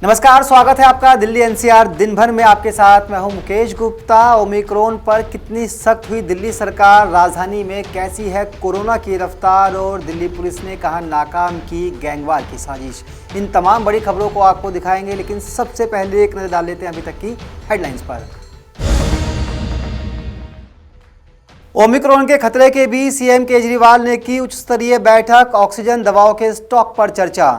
नमस्कार, स्वागत है आपका दिल्ली एनसीआर दिन भर में। आपके साथ मैं हूं मुकेश गुप्ता। ओमिक्रॉन पर कितनी सख्त हुई दिल्ली सरकार, राजधानी में कैसी है कोरोना की रफ्तार और दिल्ली पुलिस ने कहा नाकाम की गैंगवार की साजिश, इन तमाम बड़ी खबरों को आपको दिखाएंगे। लेकिन सबसे पहले एक नजर डाल लेते हैं अभी तक की हेडलाइंस पर। ओमिक्रॉन के खतरे के बीच सीएम केजरीवाल ने की उच्च स्तरीय बैठक, ऑक्सीजन दवाओं के स्टॉक पर चर्चा।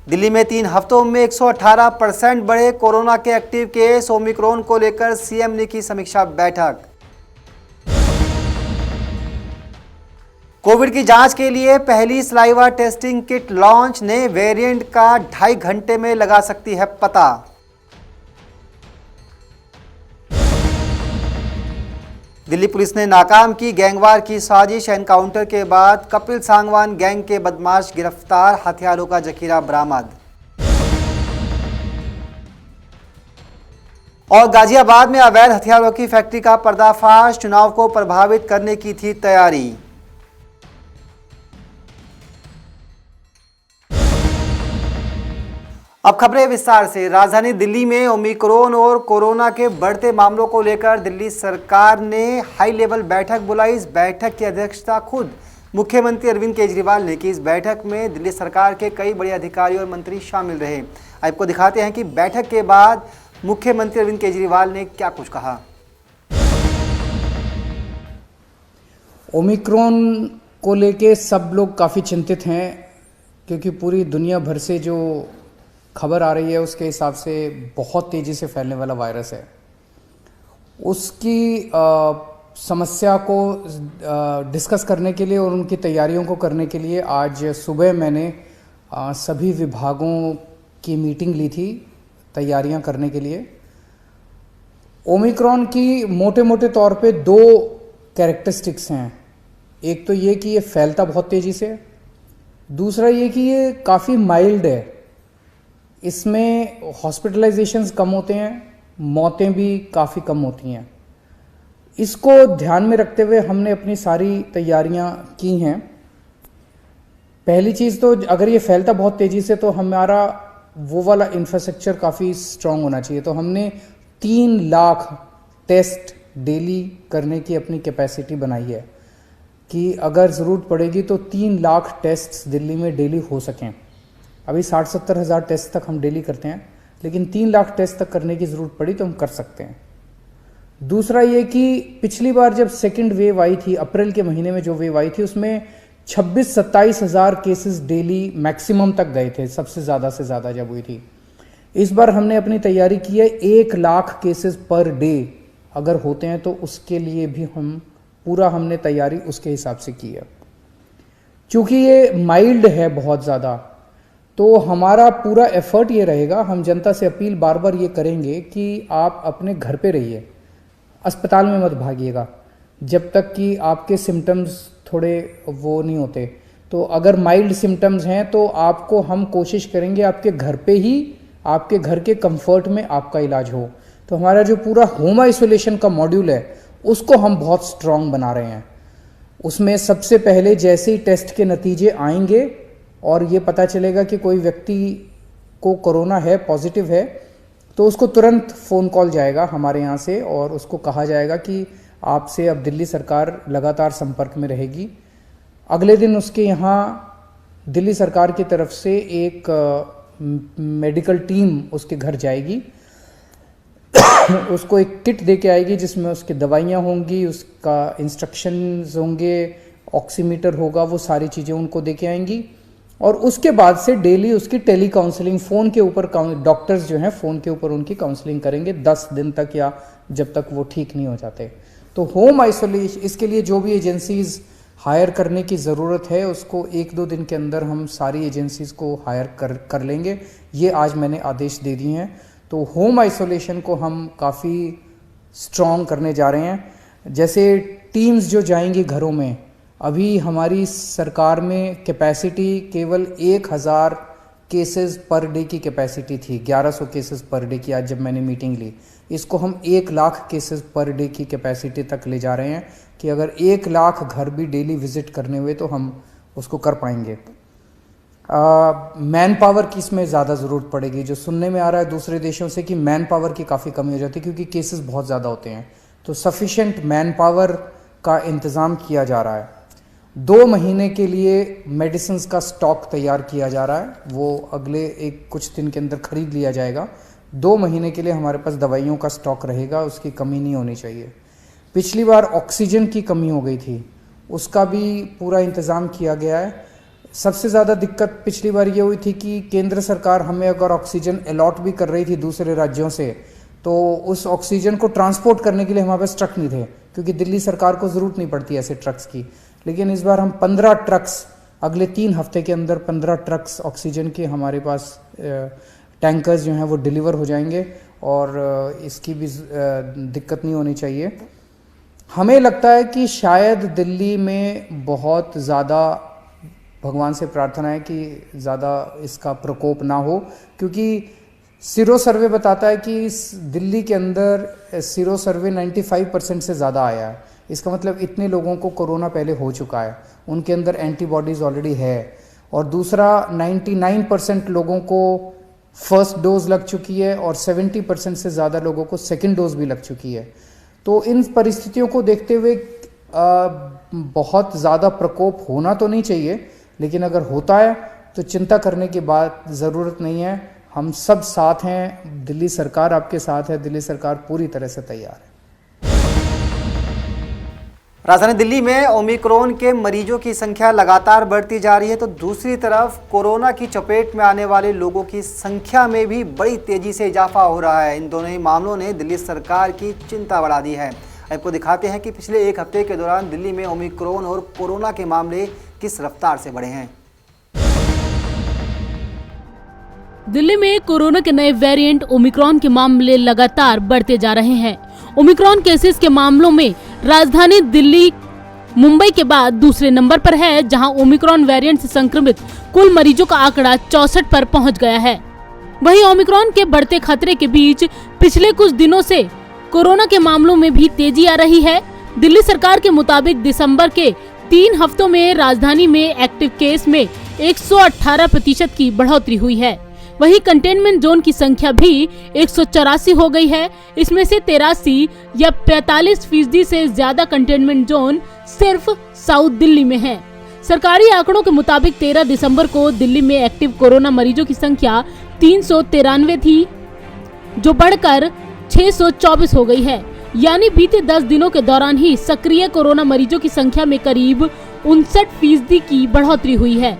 दिल्ली में 3 हफ्तों में 118% बढ़े कोरोना के एक्टिव केस, ओमिक्रॉन को लेकर सीएम ने की समीक्षा बैठक। कोविड की जांच के लिए पहली सलाइवा टेस्टिंग किट लॉन्च, नए वेरिएंट का 2.5 घंटे में लगा सकती है पता। दिल्ली पुलिस ने नाकाम की गैंगवार की साजिश, एनकाउंटर के बाद कपिल सांगवान गैंग के बदमाश गिरफ्तार, हथियारों का जखीरा बरामद। और गाजियाबाद में अवैध हथियारों की फैक्ट्री का पर्दाफाश, चुनाव को प्रभावित करने की थी तैयारी। अब खबरें विस्तार से। राजधानी दिल्ली में ओमिक्रॉन और कोरोना के बढ़ते मामलों को लेकर दिल्ली सरकार ने हाई लेवल बैठक बुलाई। इस बैठक की अध्यक्षता खुद मुख्यमंत्री अरविंद केजरीवाल ने की। इस बैठक में दिल्ली सरकार के कई बड़े अधिकारी और मंत्री शामिल रहे। आपको दिखाते हैं कि बैठक के बाद मुख्यमंत्री अरविंद केजरीवाल ने क्या कुछ कहा। ओमिक्रॉन को लेके सब लोग काफ़ी चिंतित हैं, क्योंकि पूरी दुनिया भर से जो खबर आ रही है उसके हिसाब से बहुत तेज़ी से फैलने वाला वायरस है। उसकी समस्या को डिस्कस करने के लिए और उनकी तैयारियों को करने के लिए आज सुबह मैंने सभी विभागों की मीटिंग ली थी तैयारियां करने के लिए। ओमिक्रॉन की मोटे मोटे तौर पे 2 कैरेक्टरिस्टिक्स हैं। एक तो ये कि ये फैलता बहुत तेज़ी से, दूसरा ये कि ये काफ़ी माइल्ड है। इसमें हॉस्पिटलाइजेशंस कम होते हैं, मौतें भी काफ़ी कम होती हैं। इसको ध्यान में रखते हुए हमने अपनी सारी तैयारियां की हैं। पहली चीज़ तो अगर ये फैलता बहुत तेज़ी से तो हमारा वो वाला इंफ्रास्ट्रक्चर काफ़ी स्ट्रांग होना चाहिए। तो हमने 3 लाख टेस्ट डेली करने की अपनी कैपेसिटी बनाई है कि अगर ज़रूरत पड़ेगी तो 3 लाख टेस्ट दिल्ली में डेली हो सकें। अभी 60-70 हज़ार टेस्ट तक हम डेली करते हैं, लेकिन 3 लाख टेस्ट तक करने की ज़रूरत पड़ी तो हम कर सकते हैं। दूसरा ये कि पिछली बार जब सेकंड वेव आई थी, अप्रैल के महीने में जो वेव आई थी, उसमें 26-27 हज़ार केसेस डेली मैक्सिमम तक गए थे, सबसे ज़्यादा से ज़्यादा जब हुई थी। इस बार हमने अपनी तैयारी की है 1 लाख केसेस पर डे अगर होते हैं तो उसके लिए भी हमने तैयारी उसके हिसाब से की है। चूँकि ये माइल्ड है बहुत ज़्यादा, तो हमारा पूरा एफर्ट ये रहेगा, हम जनता से अपील बार बार ये करेंगे कि आप अपने घर पे रहिए, अस्पताल में मत भागिएगा जब तक कि आपके सिम्टम्स थोड़े वो नहीं होते। तो अगर माइल्ड सिम्टम्स हैं तो आपको हम कोशिश करेंगे आपके घर पे ही, आपके घर के कंफर्ट में आपका इलाज हो। तो हमारा जो पूरा होम आइसोलेशन का मॉड्यूल है उसको हम बहुत स्ट्रॉन्ग बना रहे हैं। उसमें सबसे पहले जैसे ही टेस्ट के नतीजे आएंगे और ये पता चलेगा कि कोई व्यक्ति को कोरोना है, पॉजिटिव है, तो उसको तुरंत फ़ोन कॉल जाएगा हमारे यहाँ से और उसको कहा जाएगा कि आपसे अब दिल्ली सरकार लगातार संपर्क में रहेगी। अगले दिन उसके यहाँ दिल्ली सरकार की तरफ से एक मेडिकल टीम उसके घर जाएगी उसको एक किट दे के आएगी जिसमें उसकी दवाइयाँ होंगी, उसका इंस्ट्रक्शंस होंगे, ऑक्सीमीटर होगा, वो सारी चीज़ें उनको दे के आएंगी। और उसके बाद से डेली उसकी टेली काउंसलिंग, फ़ोन के ऊपर डॉक्टर्स जो हैं फ़ोन के ऊपर उनकी काउंसलिंग करेंगे 10 दिन तक, या जब तक वो ठीक नहीं हो जाते। तो होम आइसोलेशन, इसके लिए जो भी एजेंसीज़ हायर करने की ज़रूरत है उसको 1-2 दिन के अंदर हम सारी एजेंसीज़ को हायर कर लेंगे। ये आज मैंने आदेश दे दिए हैं। तो होम आइसोलेशन को हम काफ़ी स्ट्रॉन्ग करने जा रहे हैं। जैसे टीम्स जो जाएंगी घरों में, अभी हमारी सरकार में कैपेसिटी केवल 1000 केसेस पर डे की कैपेसिटी थी, 1100 केसेस पर डे की, आज जब मैंने मीटिंग ली, इसको हम 1 लाख केसेस पर डे की कैपेसिटी तक ले जा रहे हैं कि अगर 1 लाख घर भी डेली विजिट करने हुए तो हम उसको कर पाएंगे। मैन पावर की इसमें ज़्यादा ज़रूरत पड़ेगी। जो सुनने में आ रहा है दूसरे देशों से कि मैन पावर की काफ़ी कमी हो जाती है क्योंकि केसेस बहुत ज़्यादा होते हैं, तो सफिशेंट मैन पावर का इंतज़ाम किया जा रहा है। 2 महीने के लिए मेडिसिन का स्टॉक तैयार किया जा रहा है, वो अगले कुछ दिन के अंदर खरीद लिया जाएगा। 2 महीने के लिए हमारे पास दवाइयों का स्टॉक रहेगा, उसकी कमी नहीं होनी चाहिए। पिछली बार ऑक्सीजन की कमी हो गई थी, उसका भी पूरा इंतज़ाम किया गया है। सबसे ज़्यादा दिक्कत पिछली बार ये हुई थी कि केंद्र सरकार हमें अगर ऑक्सीजन अलॉट भी कर रही थी दूसरे राज्यों से, तो उस ऑक्सीजन को ट्रांसपोर्ट करने के लिए हमारे पास ट्रक नहीं थे, क्योंकि दिल्ली सरकार को ज़रूरत नहीं पड़ती ऐसे ट्रक्स की। लेकिन इस बार हम 15 ट्रक्स, अगले 3 हफ्ते के अंदर 15 ट्रक्स ऑक्सीजन के हमारे पास टैंकर्स जो हैं वो डिलीवर हो जाएंगे और इसकी भी दिक्कत नहीं होनी चाहिए। हमें लगता है कि शायद दिल्ली में बहुत ज़्यादा, भगवान से प्रार्थना है कि ज़्यादा इसका प्रकोप ना हो, क्योंकि सीरो सर्वे बताता है कि दिल्ली के अंदर सीरो सर्वे 95% से ज़्यादा आया है। इसका मतलब इतने लोगों को कोरोना पहले हो चुका है, उनके अंदर एंटीबॉडीज़ ऑलरेडी है। और दूसरा 99% लोगों को फर्स्ट डोज लग चुकी है और 70% से ज़्यादा लोगों को सेकेंड डोज भी लग चुकी है। तो इन परिस्थितियों को देखते हुए बहुत ज़्यादा प्रकोप होना तो नहीं चाहिए, लेकिन अगर होता है तो चिंता करने की बात ज़रूरत नहीं है। हम सब साथ हैं, दिल्ली सरकार आपके साथ है, दिल्ली सरकार पूरी तरह से तैयार है। राजधानी दिल्ली में ओमिक्रॉन के मरीजों की संख्या लगातार बढ़ती जा रही है, तो दूसरी तरफ कोरोना की चपेट में आने वाले लोगों की संख्या में भी बड़ी तेजी से इजाफा हो रहा है। इन दोनों ही मामलों ने दिल्ली सरकार की चिंता बढ़ा दी है। आपको दिखाते हैं कि पिछले 1 हफ्ते के दौरान दिल्ली में ओमिक्रॉन और कोरोना के मामले किस रफ्तार से बढ़े हैं। दिल्ली में कोरोना के नए वेरिएंट ओमिक्रॉन के मामले लगातार बढ़ते जा रहे हैं। ओमिक्रॉन केसेस के मामलों में राजधानी दिल्ली मुंबई के बाद दूसरे नंबर पर है, जहां ओमिक्रॉन वेरिएंट से संक्रमित कुल मरीजों का आंकड़ा 64 पर पहुंच गया है। वहीं ओमिक्रॉन के बढ़ते खतरे के बीच पिछले कुछ दिनों से कोरोना के मामलों में भी तेजी आ रही है। दिल्ली सरकार के मुताबिक दिसंबर के 3 हफ्तों में राजधानी में एक्टिव केस में 118% की बढ़ोतरी हुई है। वहीं कंटेनमेंट जोन की संख्या भी 184 हो गई है। इसमें से 83 या 45% से ज्यादा कंटेनमेंट जोन सिर्फ साउथ दिल्ली में है। सरकारी आंकड़ों के मुताबिक 13 दिसंबर को दिल्ली में एक्टिव कोरोना मरीजों की संख्या 393 थी, जो बढ़कर 624 हो गई है। यानी बीते 10 दिनों के दौरान ही सक्रिय कोरोना मरीजों की संख्या में करीब 59% की बढ़ोतरी हुई है,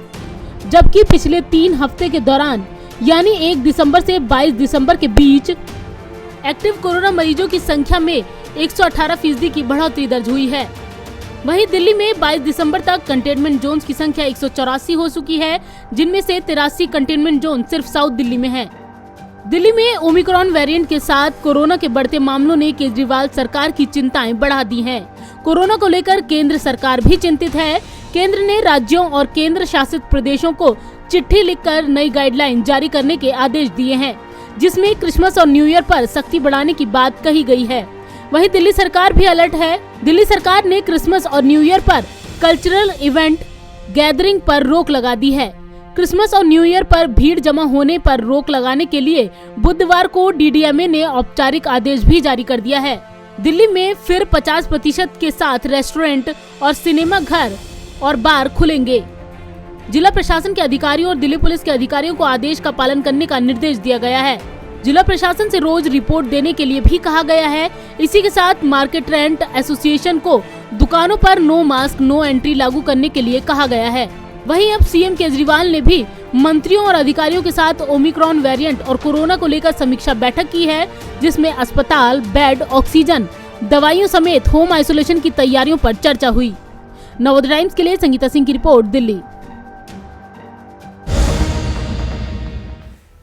जबकि पिछले 3 हफ्ते के दौरान यानी 1 दिसंबर से 22 दिसंबर के बीच एक्टिव कोरोना मरीजों की संख्या में 118% की बढ़ोतरी दर्ज हुई है। वहीं दिल्ली में 22 दिसंबर तक कंटेनमेंट जोन्स की संख्या 184 हो चुकी है, जिनमें से 83 कंटेनमेंट जोन सिर्फ साउथ दिल्ली में है। दिल्ली में ओमिक्रॉन वेरिएंट के साथ कोरोना के बढ़ते मामलों ने केजरीवाल सरकार की चिंताएं बढ़ा दी हैं। कोरोना को लेकर केंद्र सरकार भी चिंतित है। केंद्र ने राज्यों और केंद्र शासित प्रदेशों को चिट्ठी लिखकर नई गाइडलाइन जारी करने के आदेश दिए हैं, जिसमें क्रिसमस और न्यू ईयर पर सख्ती बढ़ाने की बात कही गई है। वहीं दिल्ली सरकार भी अलर्ट है। दिल्ली सरकार ने क्रिसमस और न्यू ईयर पर कल्चरल इवेंट गैदरिंग पर रोक लगा दी है। क्रिसमस और न्यू ईयर पर भीड़ जमा होने पर रोक लगाने के लिए बुधवार को डीडीएमए ने औपचारिक आदेश भी जारी कर दिया है। दिल्ली में फिर 50% के साथ रेस्टोरेंट और सिनेमा घर और बार खुलेंगे। जिला प्रशासन के अधिकारियों और दिल्ली पुलिस के अधिकारियों को आदेश का पालन करने का निर्देश दिया गया है। जिला प्रशासन से रोज रिपोर्ट देने के लिए भी कहा गया है। इसी के साथ मार्केट रेंट एसोसिएशन को दुकानों पर नो मास्क नो एंट्री लागू करने के लिए कहा गया है। वहीं अब सीएम केजरीवाल ने भी मंत्रियों और अधिकारियों के साथ ओमिक्रॉन वेरिएंट और कोरोना को लेकर समीक्षा बैठक की है, जिसमें अस्पताल, बेड, ऑक्सीजन, दवाइयों समेत होम आइसोलेशन की तैयारियों पर चर्चा हुई। नवोदय टाइम्स के लिए संगीता सिंह की रिपोर्ट, दिल्ली।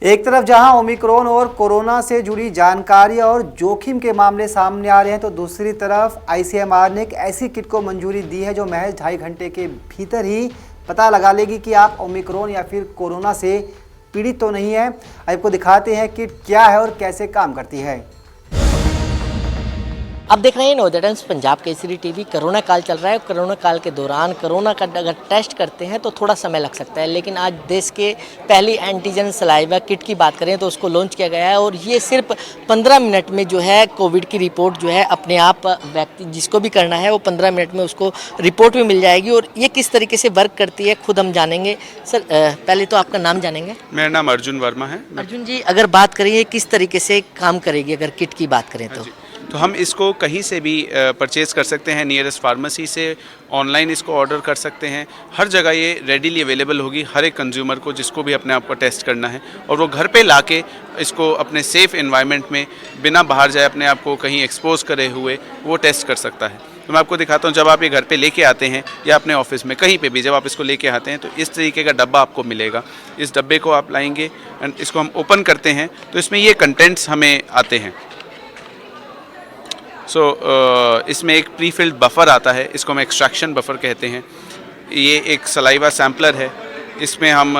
एक तरफ जहां ओमिक्रॉन और कोरोना से जुड़ी जानकारी और जोखिम के मामले सामने आ रहे हैं, तो दूसरी तरफ आईसीएमआर ने एक ऐसी किट को मंजूरी दी है जो महज 2.5 घंटे के भीतर ही पता लगा लेगी कि आप ओमिक्रॉन या फिर कोरोना से पीड़ित तो नहीं है। आपको दिखाते हैं किट क्या है और कैसे काम करती है। अब देख रहे हैं Navodaya times Punjab Kesari TV. Corona काल चल रहा है। कोरोना काल के दौरान कोरोना का अगर टेस्ट करते हैं तो थोड़ा समय लग सकता है, लेकिन आज देश के पहली एंटीजन सलाइवा किट की बात करें तो उसको लॉन्च किया गया है और ये सिर्फ 15 मिनट में जो है कोविड की रिपोर्ट जो है अपने आप व्यक्ति जिसको भी करना है वो 15 मिनट में उसको रिपोर्ट भी मिल जाएगी। और ये किस तरीके से वर्क करती है खुद हम जानेंगे। सर पहले तो आपका नाम जानेंगे। मेरा नाम अर्जुन वर्मा है। अर्जुन जी, अगर बात करें ये किस तरीके से काम करेगी अगर किट की बात करें तो हम इसको कहीं से भी परचेज़ कर सकते हैं, नियरेस्ट फार्मेसी से, ऑनलाइन इसको ऑर्डर कर सकते हैं। हर जगह ये रेडीली अवेलेबल होगी हर एक कंज्यूमर को जिसको भी अपने आप को टेस्ट करना है, और वो घर पे लाके इसको अपने सेफ़ एनवायरनमेंट में बिना बाहर जाए अपने आप को कहीं एक्सपोज करे हुए वो टेस्ट कर सकता है। तो मैं आपको दिखाता हूँ, जब आप ये घर पे लेके आते हैं या अपने ऑफिस में कहीं पे भी जब आप इसको लेके आते हैं तो इस तरीके का डब्बा आपको मिलेगा। इस डब्बे को आप लाएंगे एंड इसको हम ओपन करते हैं तो इसमें ये कंटेंट्स हमें आते हैं। इसमें एक प्री फिल्ड बफर आता है, इसको हम एक्सट्रैक्शन बफर कहते हैं। ये एक सलाइवा सैम्पलर है, इसमें हम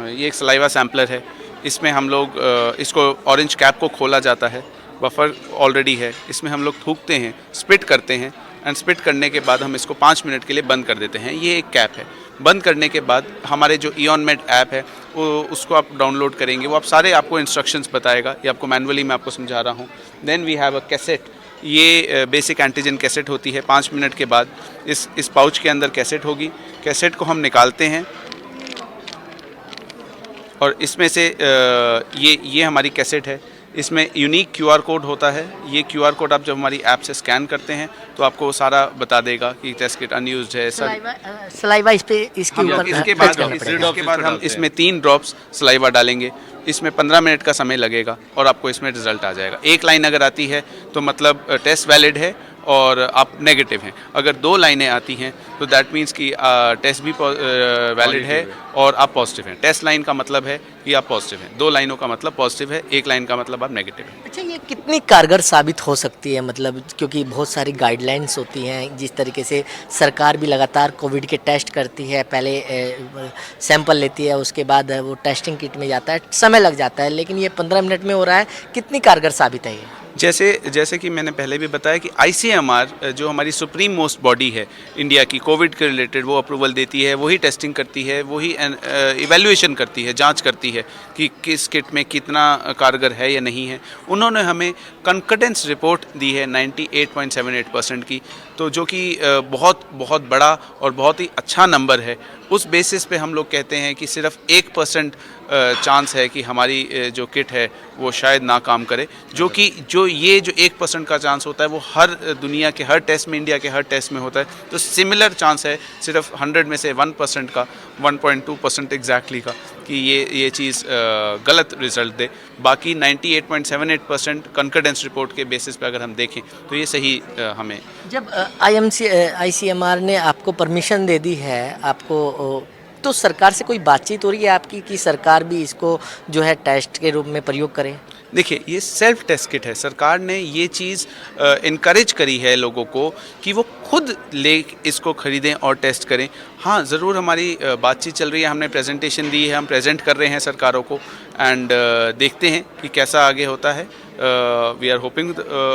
ये एक सलाइवा सैम्पलर है, इसमें हम लोग इसको ऑरेंज कैप को खोला जाता है, बफर ऑलरेडी है, इसमें हम लोग थूकते हैं, स्पिट करते हैं एंड स्पिट करने के बाद हम इसको 5 मिनट के लिए बंद कर देते हैं। ये एक कैप है। बंद करने के बाद हमारे जो ईऑनमेड ऐप है वो उसको आप डाउनलोड करेंगे, वो आप सारे आपको इंस्ट्रक्शंस बताएगा। ये आपको मैनुअली मैं आपको समझा रहा हूँ। Then we have a cassette. ये बेसिक एंटीजन कैसेट होती है। 5 मिनट के बाद इस पाउच के अंदर कैसेट होगी। कैसेट को हम निकालते हैं और इसमें से ये हमारी कैसेट है। इसमें यूनिक QR कोड होता है। ये QR कोड आप जब हमारी ऐप से स्कैन करते हैं तो आपको वो सारा बता देगा कि टेस्ट किट अनयूज्ड है। सलाइवा इस पे इसके ऊपर इसके बाद हम इसमें 3 ड्रॉप्स सलाइवा डालेंगे। इसमें 15 मिनट का समय लगेगा और आपको इसमें रिजल्ट आ जाएगा। एक लाइन अगर आती है तो मतलब टेस्ट वैलिड है और आप नेगेटिव हैं। अगर 2 लाइनें आती हैं तो दैट मीन्स कि टेस्ट भी वैलिड है और आप पॉजिटिव हैं। टेस्ट लाइन का मतलब है कि आप पॉजिटिव हैं, 2 लाइनों का मतलब पॉजिटिव है, 1 लाइन का मतलब आप नेगेटिव हैं। अच्छा, ये कितनी कारगर साबित हो सकती है, मतलब क्योंकि बहुत सारी गाइडलाइंस होती हैं, जिस तरीके से सरकार भी लगातार कोविड के टेस्ट करती है, पहले सैंपल लेती है, उसके बाद वो टेस्टिंग किट में जाता है, समय लग जाता है, लेकिन ये 15 मिनट में हो रहा है। कितनी कारगर साबित है ये? जैसे कि मैंने पहले भी बताया कि ICMR जो हमारी सुप्रीम मोस्ट बॉडी है इंडिया की कोविड के रिलेटेड, वो अप्रूवल देती है, वही टेस्टिंग करती है, वही इवैल्यूएशन करती है, जांच करती है कि किस किट में कितना कारगर है या नहीं है। उन्होंने हमें कॉन्फिडेंस रिपोर्ट दी है 98.78% की, तो जो कि बहुत बहुत बड़ा और बहुत ही अच्छा नंबर है। उस बेसिस पे हम लोग कहते हैं कि सिर्फ 1% चांस है कि हमारी जो किट है वो शायद ना काम करे, जो 1% का चांस होता है वो हर दुनिया के हर टेस्ट में, इंडिया के हर टेस्ट में होता है। तो सिमिलर चांस है सिर्फ 100 में से 1% का, 1.2% एग्जैक्टली का, कि ये चीज़ गलत रिजल्ट दे। बाकी 98.78% कॉन्फिडेंस रिपोर्ट के बेसिस पे अगर हम देखें तो ये सही हमें। जब ICMR ने आपको परमिशन दे दी है आपको, तो सरकार से कोई बातचीत हो रही है आपकी कि सरकार भी इसको जो है टेस्ट के रूप में प्रयोग करे? देखिए, ये सेल्फ टेस्ट किट है। सरकार ने ये चीज़ इनकरेज करी है लोगों को कि वो खुद ले इसको ख़रीदें और टेस्ट करें। हाँ, ज़रूर हमारी बातचीत चल रही है, हमने प्रेजेंटेशन दी है, हम प्रेजेंट कर रहे हैं सरकारों को एंड देखते हैं कि कैसा आगे होता है। We are hoping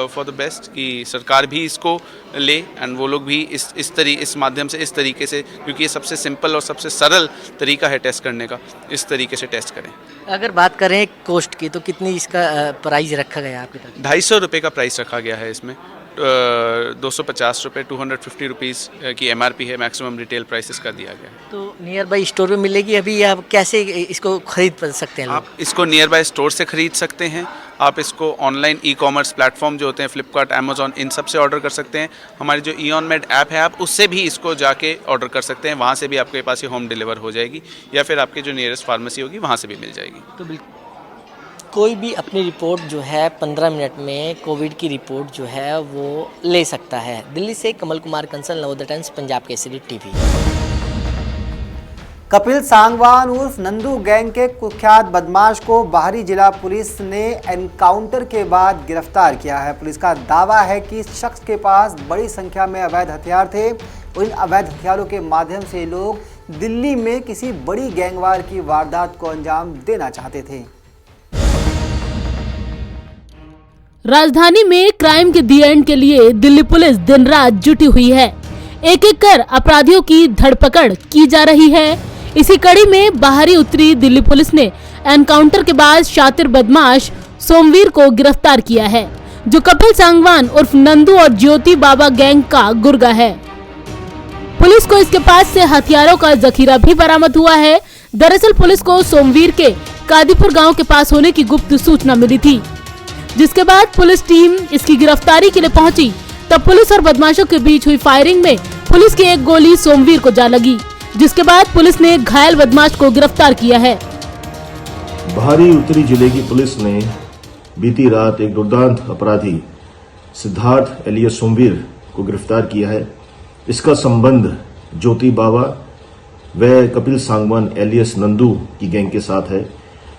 for the best कि सरकार भी इसको ले एंड वो लोग भी इस माध्यम से, इस तरीके से, क्योंकि ये सबसे सिंपल और सबसे सरल तरीका है टेस्ट करने का, इस तरीके से टेस्ट करें। अगर बात करें कॉस्ट की तो कितनी इसका प्राइस रखा गया है आपके पास? 250 रुपये का प्राइस रखा गया है इसमें। 250 रुपये, 250 रुपीज़ की MRP है, मैक्सिमम रिटेल प्राइस इसका दिया गया है। तो नियर बाई स्टोर में मिलेगी अभी, या कैसे इसको खरीद सकते हैं लोग? आप इसको नियर बाय स्टोर से खरीद सकते हैं। आप इसको ऑनलाइन ई-कॉमर्स प्लेटफॉर्म जो होते हैं, फ्लिपकार्ट, अमेजॉन, इन सब से ऑर्डर कर सकते हैं। हमारी जो ईऑनमेड ऐप है, आप उससे भी इसको जाके ऑर्डर कर सकते हैं, वहाँ से भी आपके पास ये होम डिलीवर हो जाएगी, या फिर आपके जो नियरेस्ट फार्मेसी होगी वहाँ से भी मिल जाएगी। तो बिल्कुल कोई भी अपनी रिपोर्ट जो है 15 मिनट में कोविड की रिपोर्ट जो है वो ले सकता है। दिल्ली से कमल कुमार कंसल, नवोदय टाइम्स, पंजाब केसरी टीवी। कपिल सांगवान उर्फ नंदू गैंग के कुख्यात बदमाश को बाहरी जिला पुलिस ने एनकाउंटर के बाद गिरफ्तार किया है। पुलिस का दावा है कि इस शख्स के पास बड़ी संख्या में अवैध हथियार थे और इन अवैध हथियारों के माध्यम से लोग दिल्ली में किसी बड़ी गैंगवार की वारदात को अंजाम देना चाहते थे। राजधानी में क्राइम के दी एंड के लिए दिल्ली पुलिस दिन रात जुटी हुई है। एक एक कर अपराधियों की धरपकड़ की जा रही है। इसी कड़ी में बाहरी उतरी दिल्ली पुलिस ने एनकाउंटर के बाद शातिर बदमाश सोमवीर को गिरफ्तार किया है, जो कपिल सांगवान उर्फ नंदू और ज्योति बाबा गैंग का गुर्गा है। पुलिस को इसके पास से हथियारों का जखीरा भी बरामद हुआ है। दरअसल पुलिस को सोमवीर के कादीपुर गांव के पास होने की गुप्त सूचना मिली थी, जिसके बाद पुलिस टीम इसकी गिरफ्तारी के लिए पहुंची। तब पुलिस और बदमाशों के बीच हुई फायरिंग में पुलिस की एक गोली सोमवीर को जा लगी, जिसके बाद पुलिस ने घायल बदमाश को गिरफ्तार किया है। बाहरी उत्तरी जिले की पुलिस ने बीती रात एक दुर्दांत अपराधी सिद्धार्थ एलियस सोमवीर को गिरफ्तार किया है। इसका संबंध ज्योति बाबा व कपिल सांगवान एलियस नंदू की गैंग के साथ है।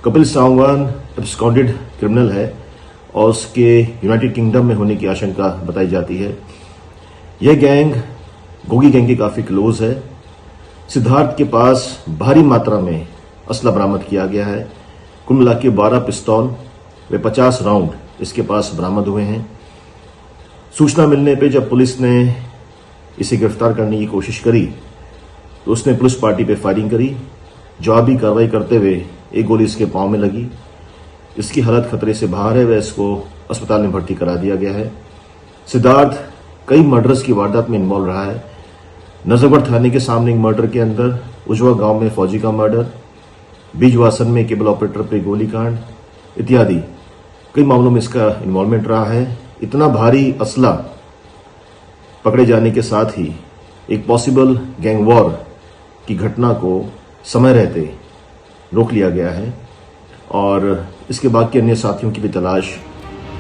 कपिल सांगवान एब्सकॉन्डेड क्रिमिनल है और उसके यूनाइटेड किंगडम में होने की आशंका बताई जाती है। यह गैंग गोगी गैंग के काफी क्लोज है। सिद्धार्थ के पास भारी मात्रा में असला बरामद किया गया है। कुल मिला के 12 पिस्तौल व 50 राउंड इसके पास बरामद हुए हैं। सूचना मिलने पे जब पुलिस ने इसे गिरफ्तार करने की कोशिश करी तो उसने पुलिस पार्टी पे फायरिंग करी। जवाबी कार्रवाई करते हुए एक गोली इसके पांव में लगी। इसकी हालत खतरे से बाहर है व इसको अस्पताल में भर्ती करा दिया गया है। सिद्धार्थ कई मर्डर्स की वारदात में इन्वॉल्व रहा है। नजफगढ़ थाने के सामने एक मर्डर के अंदर, उजवा गांव में फौजी का मर्डर, बीजवासन में केबल ऑपरेटर पे गोलीकांड इत्यादि कई मामलों में इसका इन्वॉल्वमेंट रहा है। इतना भारी असला पकड़े जाने के साथ ही एक पॉसिबल गैंग वॉर की घटना को समय रहते रोक लिया गया है और इसके बाद के अन्य साथियों की भी तलाश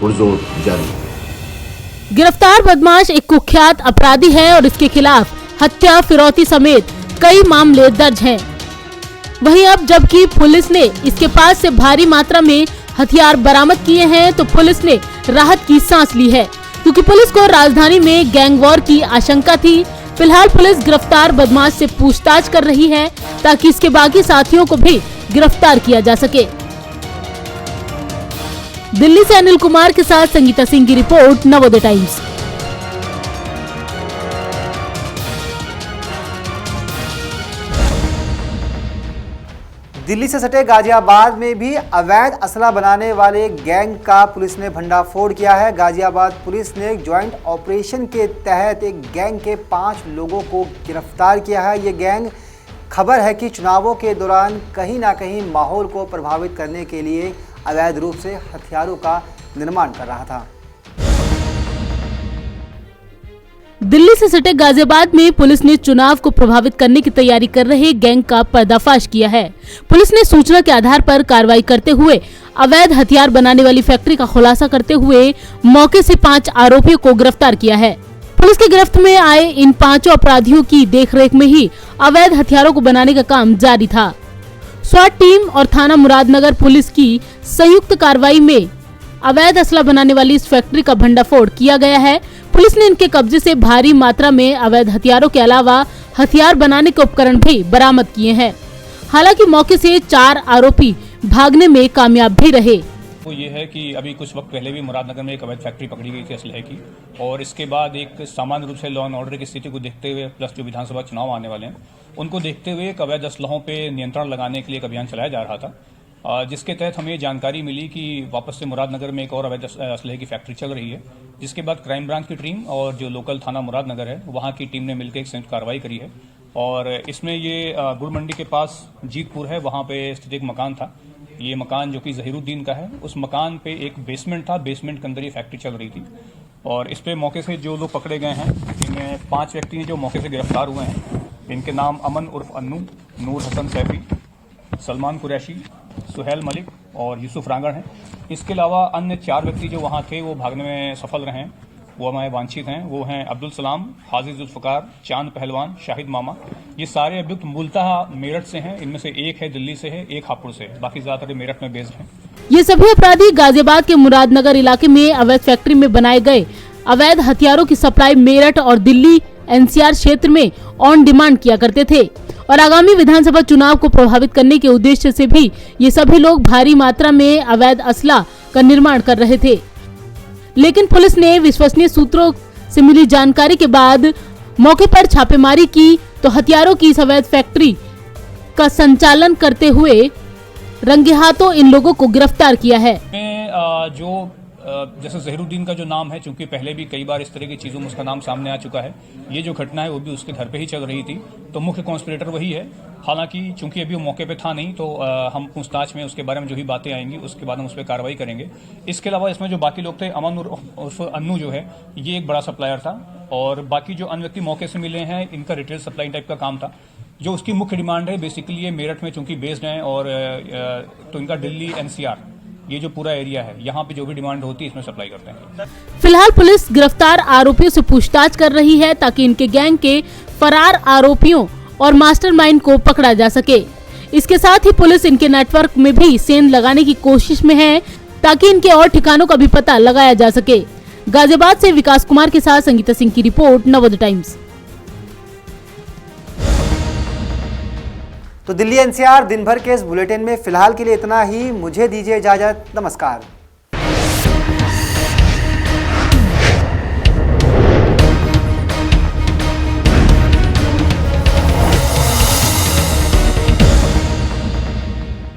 पुरजोर जारी है। गिरफ्तार बदमाश एक कुख्यात अपराधी है और इसके खिलाफ हत्या, फिरौती समेत कई मामले दर्ज हैं। वहीं अब जबकि पुलिस ने इसके पास से भारी मात्रा में हथियार बरामद किए हैं, तो पुलिस ने राहत की सांस ली है, क्योंकि पुलिस को राजधानी में गैंग वॉर की आशंका थी। फिलहाल पुलिस गिरफ्तार बदमाश से पूछताछ कर रही है ताकि इसके बाकी साथियों को भी गिरफ्तार किया जा सके। दिल्ली से अनिल कुमार के साथ संगीता सिंह की रिपोर्ट, नवोदय टाइम्स। दिल्ली से सटे गाजियाबाद में भी अवैध असला बनाने वाले गैंग का पुलिस ने भंडाफोड़ किया है। गाजियाबाद पुलिस ने एक ज्वाइंट ऑपरेशन के तहत एक गैंग के 5 लोगों को गिरफ्तार किया है। ये गैंग, खबर है कि चुनावों के दौरान कहीं ना कहीं माहौल को प्रभावित करने के लिए अवैध रूप से हथियारों का निर्माण कर रहा था। दिल्ली से सटे गाजियाबाद में पुलिस ने चुनाव को प्रभावित करने की तैयारी कर रहे गैंग का पर्दाफाश किया है। पुलिस ने सूचना के आधार पर कार्रवाई करते हुए अवैध हथियार बनाने वाली फैक्ट्री का खुलासा करते हुए मौके से 5 आरोपियों को गिरफ्तार किया है। पुलिस की गिरफ्त में आए इन 5 अपराधियों की देखरेख में ही अवैध हथियारों को बनाने का काम जारी था। स्वाट टीम और थाना मुरादनगर पुलिस की संयुक्त कार्रवाई में अवैध असला बनाने वाली इस फैक्ट्री का भंडाफोड़ किया गया है। पुलिस ने इनके कब्जे से भारी मात्रा में अवैध हथियारों के अलावा हथियार बनाने के उपकरण भी बरामद किए हैं। हालांकि मौके से 4 आरोपी भागने में कामयाब भी रहे। वो ये है कि अभी कुछ वक्त पहले भी मुरादनगर में एक अवैध फैक्ट्री पकड़ी गई थी असलहे की, और इसके बाद एक सामान्य रूप से लॉ एंड ऑर्डर की स्थिति को देखते हुए, प्लस जो विधानसभा चुनाव आने वाले हैं उनको देखते हुए एक अवैध असलहों पे नियंत्रण लगाने के लिए एक अभियान चलाया जा रहा था, जिसके तहत हमें जानकारी मिली कि वापस से मुरादनगर में एक और अवैध असलहे की फैक्ट्री चल रही है। जिसके बाद क्राइम ब्रांच की टीम और जो लोकल थाना मुरादनगर है वहाँ की टीम ने मिलकर एक संयुक्त कार्रवाई करी है। और इसमें ये गुड़ मंडी के पास जीतपुर है, वहाँ पे स्थित एक मकान था। ये मकान जो कि जहीरुद्दीन का है, उस मकान पे एक बेसमेंट था, बेसमेंट के अंदर ये फैक्ट्री चल रही थी। और इस पे मौके से जो लोग पकड़े गए हैं, इनमें 5 व्यक्ति हैं जो मौके से गिरफ्तार हुए हैं। इनके नाम अमन उर्फ अन्नू, नूर हसन सैफी, सलमान कुरैशी, सुहेल मलिक और यूसुफ रांगड़ हैं। इसके अलावा अन्य 4 व्यक्ति जो वहाँ थे वो भागने में सफल रहे हैं, वो हमारे वांछित हैं। वो हैं अब्दुल सलाम, हाजी जुल्फकार, चांद पहलवान, शाहिद मामा। ये सारे अभियुक्त मूलतः मेरठ से हैं। इनमें से एक है दिल्ली से है, एक हापुड़ से, बाकी ज्यादातर मेरठ में बेस्ड हैं। ये सभी अपराधी गाजियाबाद के मुरादनगर इलाके में अवैध फैक्ट्री में बनाए गए अवैध हथियारों की सप्लाई मेरठ और दिल्ली एनसीआर क्षेत्र में ऑन डिमांड किया करते थे और आगामी विधानसभा चुनाव को प्रभावित करने के उद्देश्य से भी ये सभी लोग भारी मात्रा में अवैध असला का निर्माण कर रहे थे। लेकिन पुलिस ने विश्वसनीय सूत्रों से मिली जानकारी के बाद मौके पर छापेमारी की तो हथियारों की इस अवैध फैक्ट्री का संचालन करते हुए रंगे हाथों इन लोगों को गिरफ्तार किया है। जैसे जहीरुद्दीन का जो नाम है, चूंकि पहले भी कई बार इस तरह की चीज़ों में उसका नाम सामने आ चुका है, ये जो घटना है वो भी उसके घर पे ही चल रही थी, तो मुख्य कॉन्स्पिरेटर वही है। हालांकि चूंकि अभी वो मौके पे था नहीं, तो हम पूछताछ में उसके बारे में जो भी बातें आएंगी उसके बाद हम उस पर कार्रवाई करेंगे। इसके अलावा इसमें जो बाकी लोग थे, अमन उर्फ अन्नू जो है, ये एक बड़ा सप्लायर था, और बाकी जो अन्य व्यक्ति मौके से मिले हैं, इनका रिटेल सप्लाई टाइप का काम था। जो उसकी मुख्य डिमांड है, बेसिकली ये मेरठ में चूंकि बेस्ड हैं, और तो इनका दिल्ली NCR ये जो पूरा एरिया है, यहाँ पे जो भी डिमांड होती है इसमें सप्लाई करते हैं। फिलहाल पुलिस गिरफ्तार आरोपियों से पूछताछ कर रही है ताकि इनके गैंग के फरार आरोपियों और मास्टरमाइंड को पकड़ा जा सके। इसके साथ ही पुलिस इनके नेटवर्क में भी सेंध लगाने की कोशिश में है ताकि इनके और ठिकानों का भी पता लगाया जा सके। गाजियाबाद से विकास कुमार के साथ संगीता सिंह की रिपोर्ट, नवोदय टाइम्स। तो दिल्ली NCR दिन भर के इस बुलेटिन में फिलहाल के लिए इतना ही। मुझे दीजिए इजाजत। नमस्कार।